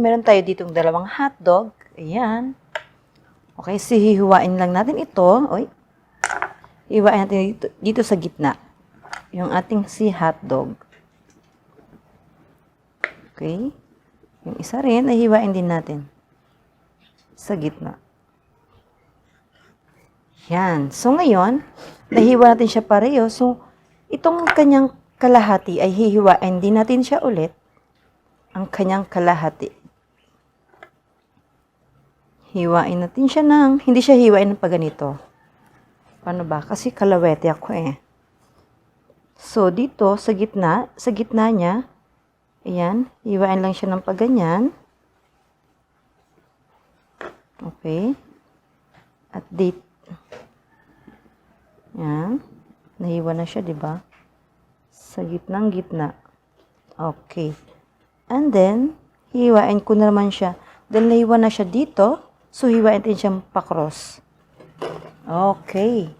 Meron tayo ditong dalawang hotdog. Ayan. Okay, hihiwain lang natin ito. Oy. Hiwain natin dito sa gitna. Yung ating hotdog. Okay. Yung isa rin, ay hiwain din natin sa gitna. Yan. So, ngayon, nahiwa natin siya pareho. So, itong kanyang kalahati ay hihiwain din natin siya ulit. Ang kanyang kalahati. Hiwain natin siya hindi siya hiwain ng paganito. Paano ba? Kasi kalawete ako eh. So, dito, sa gitna niya, ayan, hiwain lang siya ng paganyan. Okay. At dito, yan, nahiwa na siya, diba? Sa gitna. Okay. And then, hiwain ko na naman siya. Dahil nahiwa na siya dito, so hiwain din siyang pa-cross. Okay.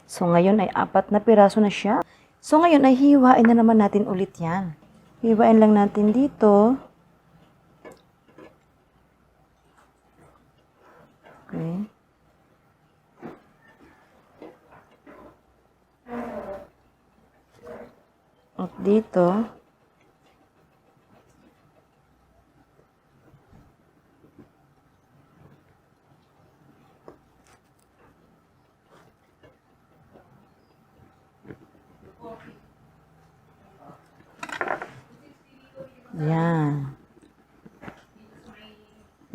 So, ngayon ay 4 na piraso na siya. So, ngayon ay hiwain na naman natin ulit yan. Hiwain lang natin dito. Okay. At dito, yan.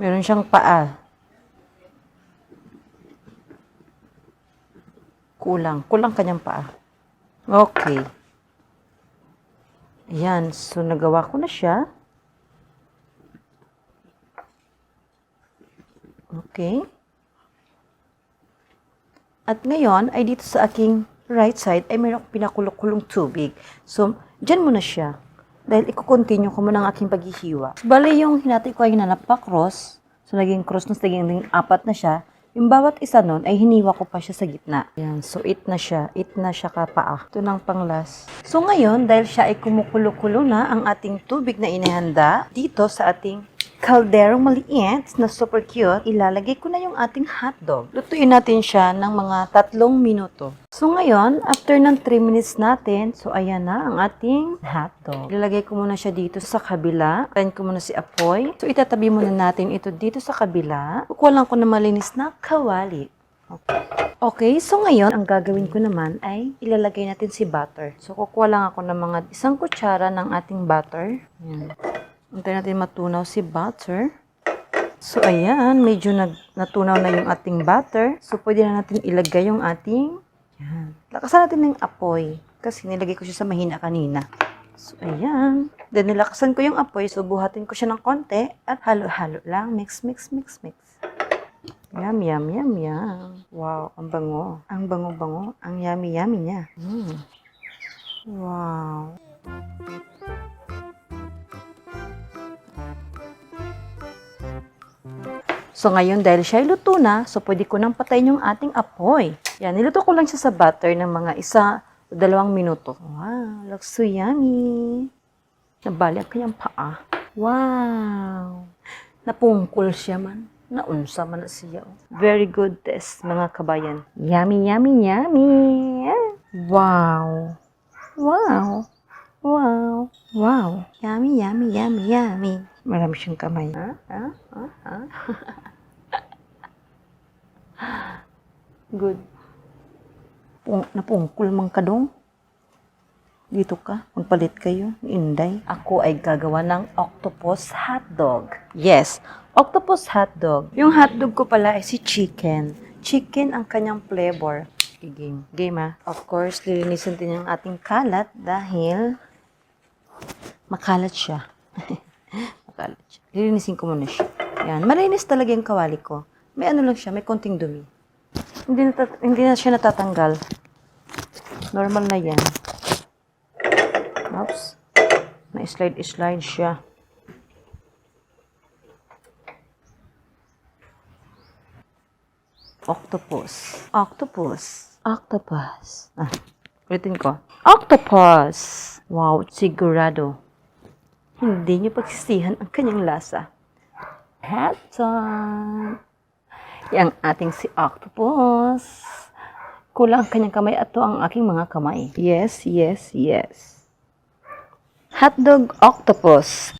Meron siyang paa. Kulang kanyang paa. Okay. Ayan, so nagawa ko na siya. Okay. At ngayon, ay dito sa aking right side, ay mayroong pinakulong tubig. So, dyan muna siya. Dahil i-continue ko muna ang aking paghihiwa. Bale, yung hinati ko ay hinanap pa cross. So, naging cross na, naging 4 na siya. Yung bawat isa nun ay hiniwa ko pa siya sa gitna. Ayan, so 8 na siya. 8 na siya kapaa. Ito ng panglas. So ngayon, dahil siya ay kumukulo-kulo na ang ating tubig na inihanda, dito sa ating kalderong maliit na super cute, ilalagay ko na yung ating hotdog. Lutuin natin siya ng mga 3 minuto. So ngayon, after ng 3 minutes natin, so ayan na ang ating hotdog. Ilalagay ko muna siya dito sa kabila. Tayin ko muna si apoy. So itatabi muna natin ito dito sa kabila. Kukuha lang ko na malinis na kawali. Okay, so ngayon, ang gagawin ko naman ay ilalagay natin si butter. So kukuha lang ako ng mga 1 kutsara ng ating butter. Ayan. Antayin natin matunaw si butter. So, ayan. Medyo natunaw na yung ating butter. So, pwede na natin ilagay yung ating... Ayan. Lakasan natin ng apoy. Kasi nilagay ko siya sa mahina kanina. So, ayan. Then, nilakasan ko yung apoy. So, buhatin ko siya ng konti. At halo-halo lang. Mix. Yum. Wow, ang bango. Ang bango-bango. Ang yummy niya. Wow. So, ngayon, dahil siya ay luto na, so pwede ko nang patayin yung ating apoy. Yan, niluto ko lang siya sa butter ng mga 1 o 2 minuto. Wow, looks so yummy. Nabali ang kanyang paa. Wow. Napungkol siya man. Naunsa man na siya. Very good test, mga kabayan. Yummy. Wow. Yummy. Marami siyang kamay. Good. Napungkol man ka dong. Dito ka, magpalit kayo, Inday. Ako ay gagawa ng octopus hotdog. Yes, octopus hotdog. Yung hotdog ko pala ay si chicken. Chicken ang kanyang flavor. Game ha. Of course, lilinisin din yung ating kalat dahil makalat siya. Lilinisin ko muna siya. Yan, malinis talaga yung kawali ko. May ano lang siya, may konting dumi. Hindi na siya natatanggal. Normal na yan. Oops. Na-slide siya. Octopus. Ulitin ko. Octopus. Wow, sigurado. Hindi niyo pagsisihan ang kanyang lasa. hot dog. Yang ating si octopus. Kulang kanyang kamay at to ang aking mga kamay. Yes, yes, yes. Hotdog octopus.